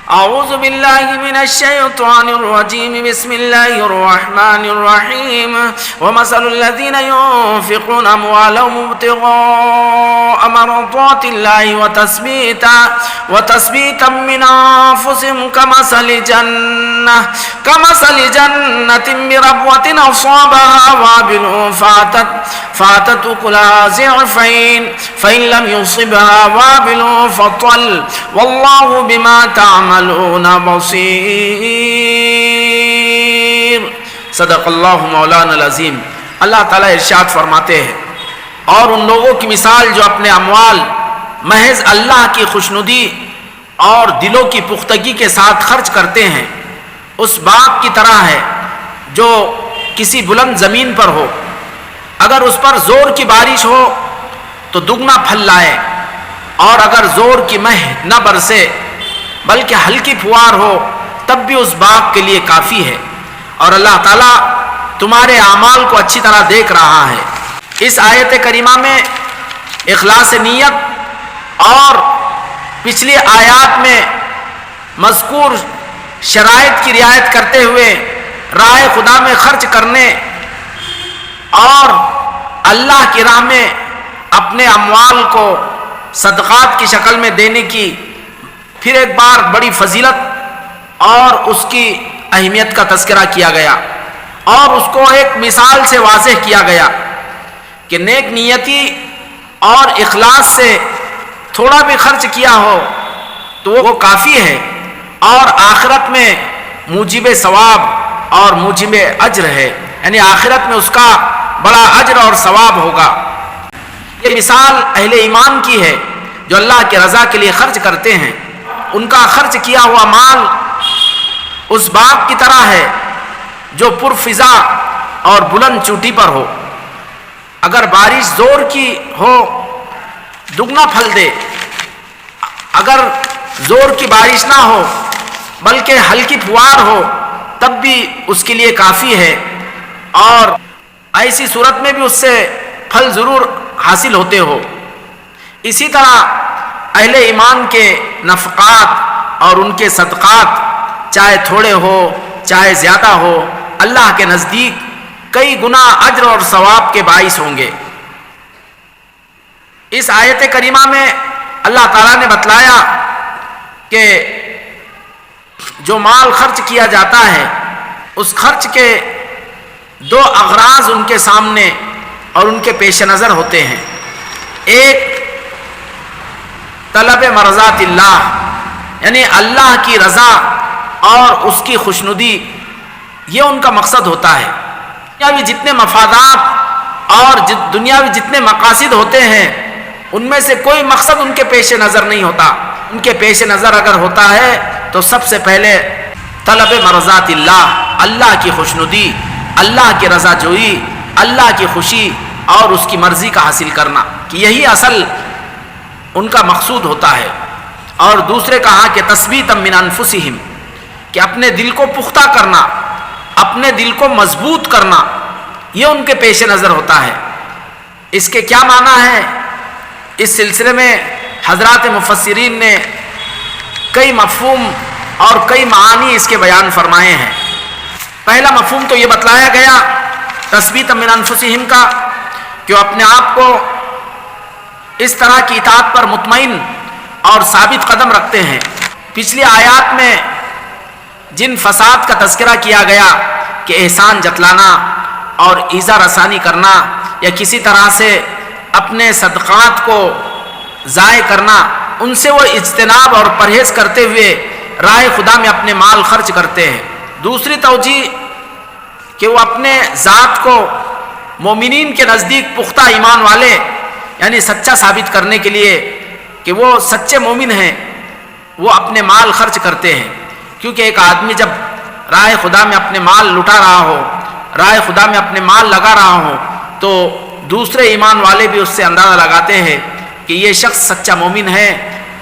أعوذ بالله من الشيطان الرجيم. بسم الله الرحمن الرحيم. ومثل الذين ينفقون أموالهم ابتغاء مرضات الله وتثبيتا من أنفسهم كمثل جنة بربوة أصابها وابل فاتت أكلها ضعفين فإن لم يصبها وابل فطل والله بما تعملون بصیر. صدق اللہ مولانا العظیم. اللہ تعالیٰ ارشاد فرماتے ہیں، اور ان لوگوں کی مثال جو اپنے اموال محض اللہ کی خوشنودی اور دلوں کی پختگی کے ساتھ خرچ کرتے ہیں، اس باغ کی طرح ہے جو کسی بلند زمین پر ہو، اگر اس پر زور کی بارش ہو تو دگنا پھل لائے، اور اگر زور کی مہ نہ برسے بلکہ ہلکی پھوار ہو تب بھی اس باغ کے لیے کافی ہے، اور اللہ تعالیٰ تمہارے اعمال کو اچھی طرح دیکھ رہا ہے. اس آیت کریمہ میں اخلاص نیت اور پچھلی آیات میں مذکور شرائط کی رعایت کرتے ہوئے راہ خدا میں خرچ کرنے اور اللہ کی راہ میں اپنے اموال کو صدقات کی شکل میں دینے کی پھر ایک بار بڑی فضیلت اور اس کی اہمیت کا تذکرہ کیا گیا، اور اس کو ایک مثال سے واضح کیا گیا کہ نیک نیتی اور اخلاص سے تھوڑا بھی خرچ کیا ہو تو وہ کافی ہے، اور آخرت میں موجب ثواب اور موجب اجر ہے، یعنی آخرت میں اس کا بڑا اجر اور ثواب ہوگا. یہ مثال اہل ایمان کی ہے جو اللہ کی رضا کے لیے خرچ کرتے ہیں. ان کا خرچ کیا ہوا مال اس باغ کی طرح ہے جو پرفضا اور بلند چوٹی پر ہو، اگر بارش زور کی ہو دگنا پھل دے، اگر زور کی بارش نہ ہو بلکہ ہلکی پھوار ہو تب بھی اس کے لیے کافی ہے، اور ایسی صورت میں بھی اس سے پھل ضرور حاصل ہوتے ہو. اسی طرح اہل ایمان کے نفقات اور ان کے صدقات چاہے تھوڑے ہو چاہے زیادہ ہو اللہ کے نزدیک کئی گنا اجر اور ثواب کے باعث ہوں گے. اس آیت کریمہ میں اللہ تعالیٰ نے بتلایا کہ جو مال خرچ کیا جاتا ہے اس خرچ کے دو اغراض ان کے سامنے اور ان کے پیش نظر ہوتے ہیں. ایک طلب مرضات اللہ، یعنی اللہ کی رضا اور اس کی خوشنودی، یہ ان کا مقصد ہوتا ہے. دنیاوی جتنے مفادات اور دنیاوی جتنے مقاصد ہوتے ہیں ان میں سے کوئی مقصد ان کے پیش نظر نہیں ہوتا. ان کے پیش نظر اگر ہوتا ہے تو سب سے پہلے طلب مرضات اللہ، اللہ کی خوشنودی، اللہ کی رضا جوئی، اللہ کی خوشی اور اس کی مرضی کا حاصل کرنا، کہ یہی اصل ان کا مقصود ہوتا ہے. اور دوسرے کہا کہ تثبیتا من انفسہم، کہ اپنے دل کو پختہ کرنا، اپنے دل کو مضبوط کرنا، یہ ان کے پیش نظر ہوتا ہے. اس کے کیا معنی ہے؟ اس سلسلے میں حضرات مفسرین نے کئی مفہوم اور کئی معانی اس کے بیان فرمائے ہیں. پہلا مفہوم تو یہ بتلایا گیا تثبیتا من انفسہم کا کہ وہ اپنے آپ کو اس طرح کی اطاعت پر مطمئن اور ثابت قدم رکھتے ہیں. پچھلی آیات میں جن فساد کا تذکرہ کیا گیا کہ احسان جتلانا اور ایذا رسانی کرنا یا کسی طرح سے اپنے صدقات کو ضائع کرنا، ان سے وہ اجتناب اور پرہیز کرتے ہوئے راہ خدا میں اپنے مال خرچ کرتے ہیں. دوسری توجیہ کہ وہ اپنے ذات کو مومنین کے نزدیک پختہ ایمان والے یعنی سچا ثابت کرنے کے لیے کہ وہ سچے مومن ہیں، وہ اپنے مال خرچ کرتے ہیں. کیونکہ ایک آدمی جب راہ خدا میں اپنے مال لٹا رہا ہو، راہ خدا میں اپنے مال لگا رہا ہو، تو دوسرے ایمان والے بھی اس سے اندازہ لگاتے ہیں کہ یہ شخص سچا مومن ہے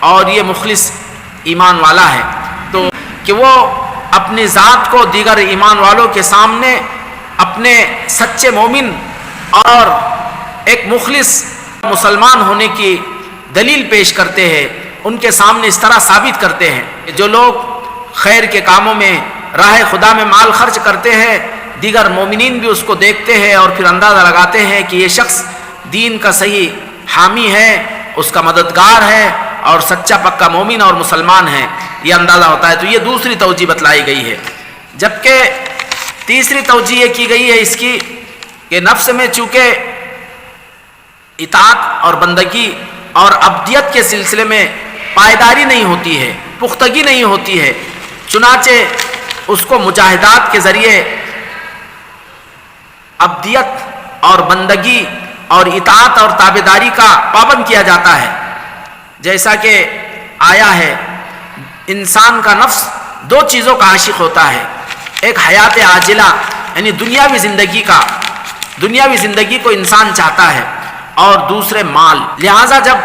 اور یہ مخلص ایمان والا ہے. تو کہ وہ اپنی ذات کو دیگر ایمان والوں کے سامنے اپنے سچے مومن اور ایک مخلص مسلمان ہونے کی دلیل پیش کرتے ہیں، ان کے سامنے اس طرح ثابت کرتے ہیں کہ جو لوگ خیر کے کاموں میں راہ خدا میں مال خرچ کرتے ہیں، دیگر مومنین بھی اس کو دیکھتے ہیں اور پھر اندازہ لگاتے ہیں کہ یہ شخص دین کا صحیح حامی ہے، اس کا مددگار ہے اور سچا پکا مومن اور مسلمان ہے، یہ اندازہ ہوتا ہے۔ تو یہ دوسری توجہ بتلائی گئی ہے۔ جبکہ تیسری توجہ یہ کی گئی ہے اس کی کہ نفس میں چونکہ اطاعت اور بندگی اور عبدیت کے سلسلے میں پائیداری نہیں ہوتی ہے، پختگی نہیں ہوتی ہے، چنانچہ اس کو مجاہدات کے ذریعے عبدیت اور بندگی اور اطاعت اور تابعداری کا پابند کیا جاتا ہے۔ جیسا کہ آیا ہے، انسان کا نفس دو چیزوں کا عاشق ہوتا ہے، ایک حیات عاجلہ یعنی دنیاوی زندگی کو انسان چاہتا ہے، اور دوسرے مال۔ لہٰذا جب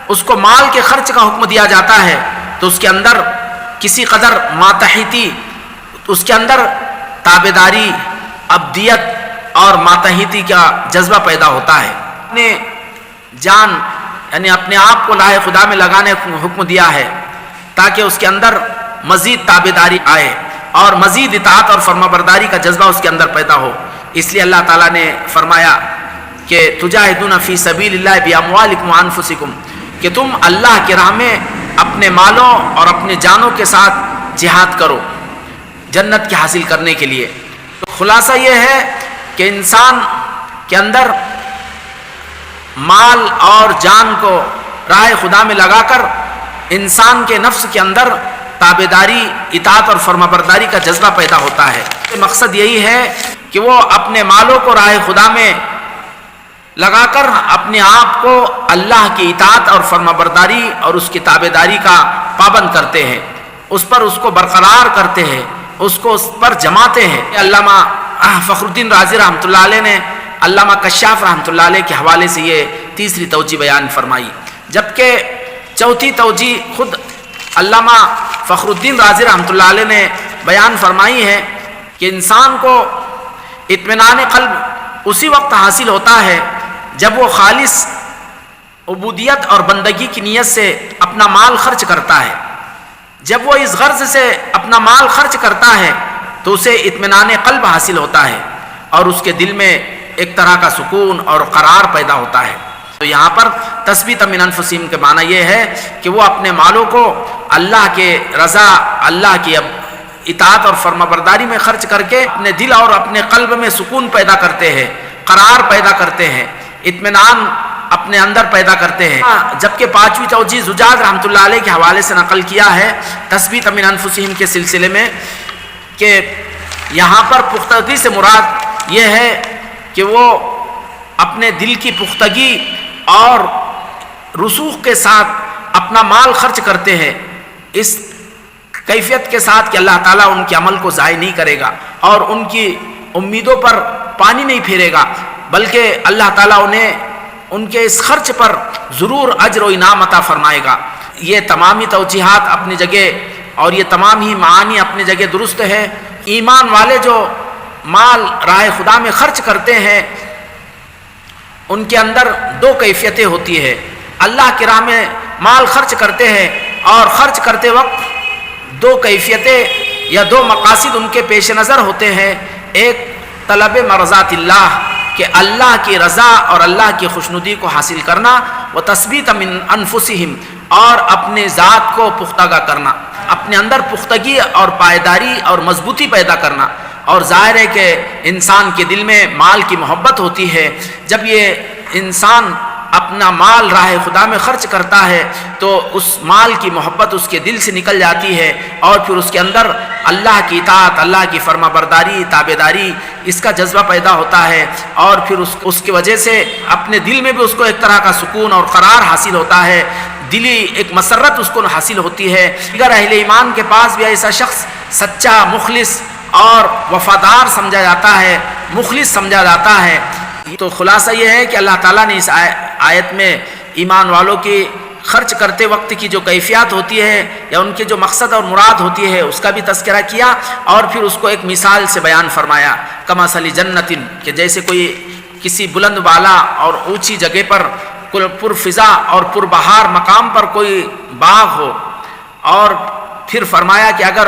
اس کو مال کے خرچ کا حکم دیا جاتا ہے تو اس کے اندر کسی قدر ماتحتی، اس کے اندر تابعداری، عبدیت اور ماتحتی کا جذبہ پیدا ہوتا ہے۔ اپنے جان یعنی اپنے آپ کو راہ خدا میں لگانے کا حکم دیا ہے تاکہ اس کے اندر مزید تابعداری آئے اور مزید اطاعت اور فرمانبرداری کا جذبہ اس کے اندر پیدا ہو۔ اس لیے اللہ تعالیٰ نے فرمایا کہ تجاہدون فی سبیل اللہ باموالکم وانفسکم، کہ تم اللہ کی راہ میں اپنے مالوں اور اپنے جانوں کے ساتھ جہاد کرو جنت کی حاصل کرنے کے لیے۔ تو خلاصہ یہ ہے کہ انسان کے اندر مال اور جان کو راہ خدا میں لگا کر انسان کے نفس کے اندر تابعداری، اطاعت اور فرمانبرداری کا جذبہ پیدا ہوتا ہے۔ مقصد یہی ہے کہ وہ اپنے مالوں کو راہ خدا میں لگا کر اپنے آپ کو اللہ کی اطاعت اور فرمانبرداری اور اس کی تابعداری کا پابند کرتے ہیں، اس پر اس کو برقرار کرتے ہیں، اس کو اس پر جماتے ہیں۔ علامہ فخر الدین رازی رحمۃ اللہ علیہ نے علامہ کشاف رحمۃ اللہ علیہ کے حوالے سے یہ تیسری توجہ بیان فرمائی، جبکہ چوتھی توجہ خود علامہ فخر الدین رازی رحمۃ اللہ علیہ نے بیان فرمائی ہے کہ انسان کو اطمینان قلب اسی وقت حاصل ہوتا ہے جب وہ خالص عبودیت اور بندگی کی نیت سے اپنا مال خرچ کرتا ہے۔ جب وہ اس غرض سے اپنا مال خرچ کرتا ہے تو اسے اطمینان قلب حاصل ہوتا ہے اور اس کے دل میں ایک طرح کا سکون اور قرار پیدا ہوتا ہے۔ تو یہاں پر تثبیت من انفسہم کے معنی یہ ہے کہ وہ اپنے مالوں کو اللہ کے رضا، اللہ کی اطاعت اور فرمانبرداری میں خرچ کر کے اپنے دل اور اپنے قلب میں سکون پیدا کرتے ہیں، قرار پیدا کرتے ہیں، اطمینان اپنے اندر پیدا کرتے ہیں۔ جبکہ پانچویں توجہ زجاج رحمۃ اللہ علیہ کے حوالے سے نقل کیا ہے تثبیت من انفسہم کے سلسلے میں کہ یہاں پر پختگی سے مراد یہ ہے کہ وہ اپنے دل کی پختگی اور رسوخ کے ساتھ اپنا مال خرچ کرتے ہیں، اس کیفیت کے ساتھ کہ اللہ تعالیٰ ان کے عمل کو ضائع نہیں کرے گا اور ان کی امیدوں پر پانی نہیں پھیرے گا، بلکہ اللہ تعالیٰ انہیں ان کے اس خرچ پر ضرور اجر و انعام عطا فرمائے گا۔ یہ تمامی توجیحات اپنی جگہ اور یہ تمام ہی معانی اپنی جگہ درست ہے۔ ایمان والے جو مال راہ خدا میں خرچ کرتے ہیں ان کے اندر دو کیفیتیں ہوتی ہے۔ اللہ کی راہ میں مال خرچ کرتے ہیں اور خرچ کرتے وقت دو کیفیتیں یا دو مقاصد ان کے پیش نظر ہوتے ہیں۔ ایک طلب مرضات اللہ کہ اللہ کی رضا اور اللہ کی خوشنودی کو حاصل کرنا، و تثبیت من انفسہم اور اپنے ذات کو پختگی کرنا، اپنے اندر پختگی اور پائیداری اور مضبوطی پیدا کرنا۔ اور ظاہر ہے کہ انسان کے دل میں مال کی محبت ہوتی ہے، جب یہ انسان اپنا مال راہ خدا میں خرچ کرتا ہے تو اس مال کی محبت اس کے دل سے نکل جاتی ہے اور پھر اس کے اندر اللہ کی اطاعت، اللہ کی فرما برداری، تابعداری اس کا جذبہ پیدا ہوتا ہے اور پھر اس کی وجہ سے اپنے دل میں بھی اس کو ایک طرح کا سکون اور قرار حاصل ہوتا ہے، دلی ایک مسرت اس کو حاصل ہوتی ہے۔ اگر اہل ایمان کے پاس بھی ایسا شخص سچا، مخلص اور وفادار سمجھا جاتا ہے، مخلص سمجھا جاتا ہے۔ تو خلاصہ یہ ہے کہ اللہ تعالیٰ نے اس آیت میں ایمان والوں کی خرچ کرتے وقت کی جو کیفیات ہوتی ہے یا ان کے جو مقصد اور مراد ہوتی ہے اس کا بھی تذکرہ کیا اور پھر اس کو ایک مثال سے بیان فرمایا، کمثل جنت، کہ جیسے کوئی کسی بلند بالا اور اونچی جگہ پر پر فضا اور پر بہار مقام پر کوئی باغ ہو، اور پھر فرمایا کہ اگر